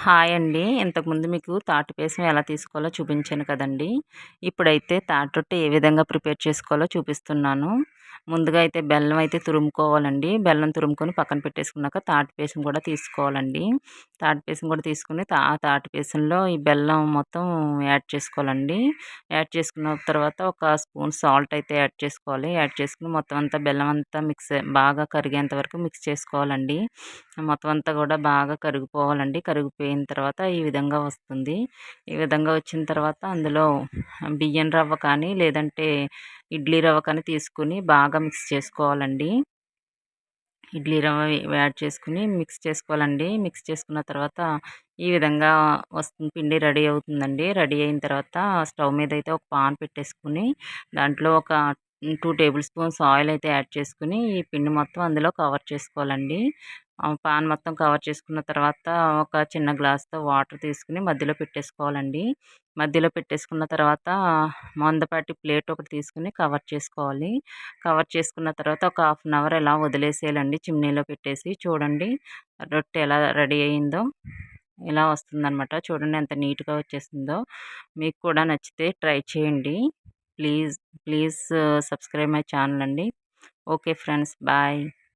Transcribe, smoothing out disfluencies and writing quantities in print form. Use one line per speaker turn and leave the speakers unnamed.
Hi అండి. ఇంతకుముందు మీకు తాటి పాయసం ఎలా తీసుకోవాలో చూపించాను కదండీ! ఇప్పుడైతే తాటి రొట్టె ఏ విధంగా ప్రిపేర్ చేసుకోవాలో చూపిస్తున్నాను. ముందుగా అయితే బెల్లం అయితే తురుముకోవాలండి. బెల్లం తురుముకొని పక్కన పెట్టేసుకున్నాక తాటి పాయసం కూడా తీసుకోవాలండి. తాటి పాయసం కూడా తీసుకొని తాటి పాయసంలో ఈ బెల్లం మొత్తం యాడ్ చేసుకోవాలండి. యాడ్ చేసుకున్న తర్వాత ఒక స్పూన్ సాల్ట్ అయితే యాడ్ చేసుకోవాలి. యాడ్ చేసుకొని మొత్తం అంతా బెల్లం అంతా బాగా కరిగేంత వరకు మిక్స్ చేసుకోవాలండి. మొత్తం అంతా కూడా బాగా కరిగిపోవాలండి. కరిగిపోయిన తర్వాత ఈ విధంగా వస్తుంది. ఈ విధంగా వచ్చిన తర్వాత అందులో బియ్యం రవ్వ కానీ, లేదంటే ఇడ్లీ రవ్వ కానీ తీసుకొని బాగా మిక్స్ చేసుకోవాలండి. ఇడ్లీ రవ్వ యాడ్ చేసుకొని మిక్స్ చేసుకోవాలండి. మిక్స్ చేసుకున్న తర్వాత ఈ విధంగా వస్తుంది. పిండి రెడీ అవుతుందండి. రెడీ అయిన తర్వాత స్టవ్ మీద అయితే ఒక పాన్ పెట్టేసుకొని దాంట్లో ఒక 2 టేబుల్ స్పూన్స్ ఆయిల్ అయితే యాడ్ చేసుకొని ఈ పిండి మొత్తం అందులో కవర్ చేసుకోవాలండి. పాన్ మొత్తం కవర్ చేసుకున్న తర్వాత ఒక చిన్న గ్లాస్‌తో వాటర్ తీసుకొని మధ్యలో పెట్టేసుకోవాలండి. మధ్యలో పెట్టేసుకున్న తర్వాత మందపాటి ప్లేట్ ఒకటి తీసుకొని కవర్ చేసుకోవాలి. కవర్ చేసుకున్న తర్వాత ఒక హాఫ్ అన్ అవర్ ఇలా వదిలేసేయాలండి చిమ్నీలో పెట్టేసి. చూడండి రొట్టె ఎలా రెడీ అయిందో. ఇలా వస్తుందనమాట. చూడండి ఎంత నీట్‌గా వచ్చేసిందో. మీకు కూడా నచ్చితే ట్రై చేయండి. Please, please subscribe my channel అండి. Okay friends. బాయ్.